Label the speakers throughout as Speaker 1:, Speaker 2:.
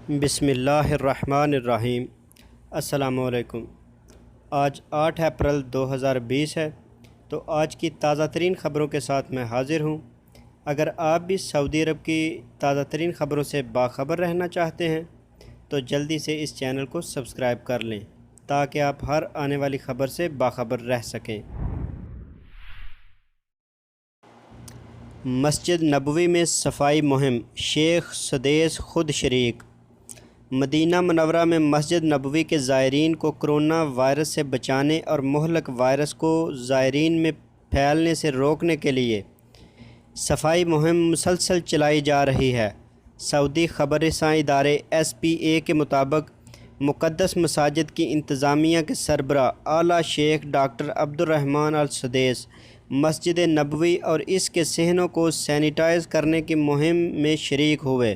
Speaker 1: بسم اللہ الرحمن الرحیم۔ السلام علیکم۔ آج 8 اپریل 2020 ہے، تو آج کی تازہ ترین خبروں کے ساتھ میں حاضر ہوں۔ اگر آپ بھی سعودی عرب کی تازہ ترین خبروں سے باخبر رہنا چاہتے ہیں تو جلدی سے اس چینل کو سبسکرائب کر لیں تاکہ آپ ہر آنے والی خبر سے باخبر رہ سکیں۔ مسجد نبوی میں صفائی مہم، شیخ سدیس خود شریک۔ مدینہ منورہ میں مسجد نبوی کے زائرین کو کرونا وائرس سے بچانے اور مہلک وائرس کو زائرین میں پھیلنے سے روکنے کے لیے صفائی مہم مسلسل چلائی جا رہی ہے۔ سعودی خبر رساں ادارے SPA کے مطابق مقدس مساجد کی انتظامیہ کے سربراہ اعلیٰ شیخ ڈاکٹر عبدالرحمن السدیس مسجد نبوی اور اس کے صحنوں کو سینیٹائز کرنے کی مہم میں شریک ہوئے۔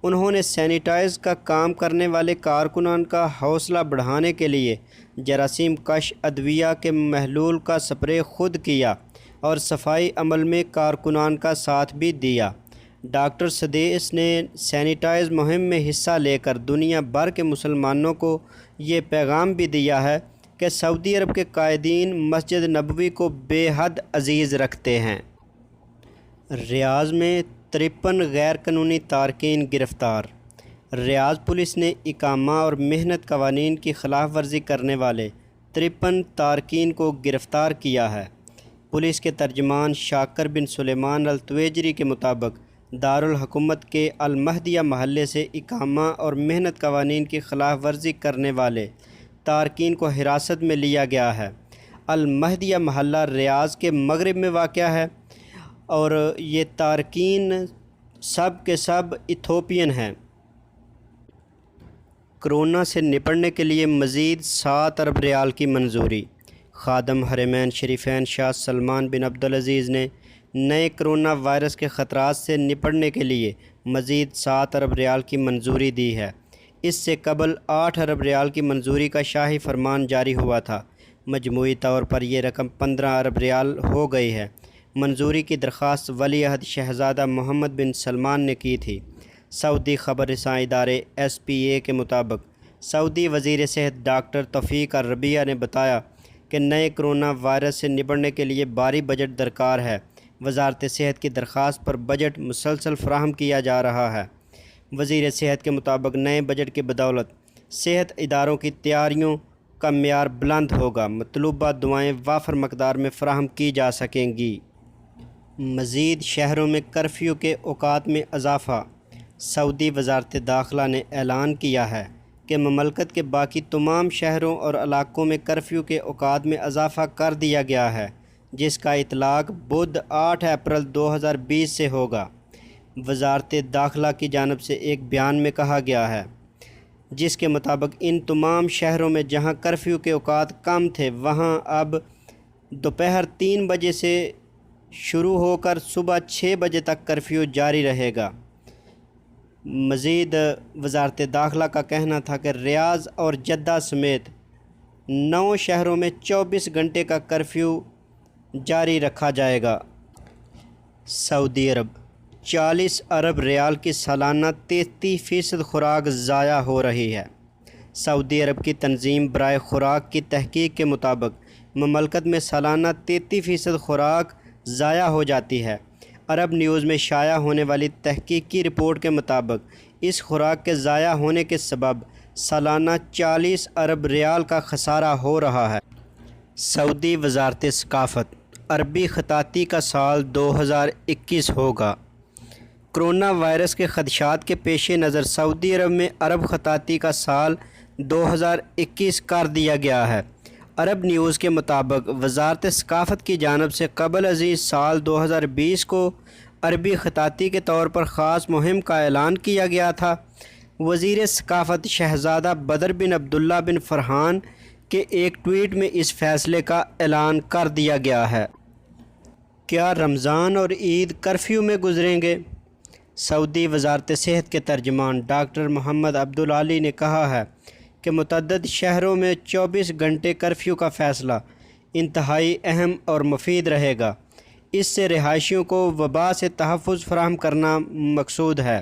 Speaker 1: انہوں نے سینیٹائز کا کام کرنے والے کارکنان کا حوصلہ بڑھانے کے لیے جراثیم کش ادویہ کے محلول کا سپرے خود کیا اور صفائی عمل میں کارکنان کا ساتھ بھی دیا۔ ڈاکٹر سدیس نے سینیٹائز مہم میں حصہ لے کر دنیا بھر کے مسلمانوں کو یہ پیغام بھی دیا ہے کہ سعودی عرب کے قائدین مسجد نبوی کو بے حد عزیز رکھتے ہیں۔ ریاض میں 53 غیر قانونی تارکین گرفتار۔ ریاض پولیس نے اقامہ اور محنت قوانین کی خلاف ورزی کرنے والے 53 تارکین کو گرفتار کیا ہے۔ پولیس کے ترجمان شاکر بن سلیمان التویجری کے مطابق دارالحکومت کے المہدیہ محلے سے اقامہ اور محنت قوانین کی خلاف ورزی کرنے والے تارکین کو حراست میں لیا گیا ہے۔ المہدیہ محلہ ریاض کے مغرب میں واقع ہے اور یہ تارکین سب کے سب ایتھوپین ہیں۔ کرونا سے نپٹنے کے لیے مزید 7 ارب ریال کی منظوری۔ خادم حرمین شریفین شاہ سلمان بن عبدالعزیز نے نئے کرونا وائرس کے خطرات سے نپٹنے کے لیے مزید 7 ارب ریال کی منظوری دی ہے۔ اس سے قبل 8 ارب ریال کی منظوری کا شاہی فرمان جاری ہوا تھا۔ مجموعی طور پر یہ رقم 15 ارب ریال ہو گئی ہے۔ منظوری کی درخواست ولی عہد شہزادہ محمد بن سلمان نے کی تھی۔ سعودی خبر رساں ادارے SPA کے مطابق سعودی وزیر صحت ڈاکٹر توفیق الربیہ نے بتایا کہ نئے کرونا وائرس سے نپٹنے کے لیے بھاری بجٹ درکار ہے۔ وزارت صحت کی درخواست پر بجٹ مسلسل فراہم کیا جا رہا ہے۔ وزیر صحت کے مطابق نئے بجٹ کی بدولت صحت اداروں کی تیاریوں کا معیار بلند ہوگا، مطلوبہ دعائیں وافر مقدار میں فراہم کی جا سکیں گی۔ مزید شہروں میں کرفیو کے اوقات میں اضافہ۔ سعودی وزارت داخلہ نے اعلان کیا ہے کہ مملکت کے باقی تمام شہروں اور علاقوں میں کرفیو کے اوقات میں اضافہ کر دیا گیا ہے، جس کا اطلاق بدھ 8 اپریل 2020 سے ہوگا۔ وزارت داخلہ کی جانب سے ایک بیان میں کہا گیا ہے جس کے مطابق ان تمام شہروں میں جہاں کرفیو کے اوقات کم تھے وہاں اب دوپہر 3 بجے سے شروع ہو کر صبح 6 بجے تک کرفیو جاری رہے گا۔ مزید وزارت داخلہ کا کہنا تھا کہ ریاض اور جدہ سمیت 9 شہروں میں 24 گھنٹے کا کرفیو جاری رکھا جائے گا۔ سعودی عرب 40 ارب ریال کی سالانہ 33% خوراک ضائع ہو رہی ہے۔ سعودی عرب کی تنظیم برائے خوراک کی تحقیق کے مطابق مملکت میں سالانہ 33% خوراک ضائع ہو جاتی ہے۔ عرب نیوز میں شائع ہونے والی تحقیقی رپورٹ کے مطابق اس خوراک کے ضائع ہونے کے سبب سالانہ 40 ارب ریال کا خسارہ ہو رہا ہے۔ سعودی وزارت ثقافت عربی خطاطی کا سال 2021 ہوگا۔ کرونا وائرس کے خدشات کے پیش نظر سعودی عرب میں عرب خطاطی کا سال 2021 کر دیا گیا ہے۔ عرب نیوز کے مطابق وزارت ثقافت کی جانب سے قبل ازیں سال 2020 کو عربی خطاطی کے طور پر خاص مہم کا اعلان کیا گیا تھا۔ وزیر ثقافت شہزادہ بدر بن عبداللہ بن فرحان کے ایک ٹویٹ میں اس فیصلے کا اعلان کر دیا گیا ہے۔ کیا رمضان اور عید کرفیو میں گزریں گے؟ سعودی وزارت صحت کے ترجمان ڈاکٹر محمد عبدالعالی نے کہا ہے کہ متعدد شہروں میں 24 گھنٹے کرفیو کا فیصلہ انتہائی اہم اور مفید رہے گا۔ اس سے رہائشیوں کو وبا سے تحفظ فراہم کرنا مقصود ہے۔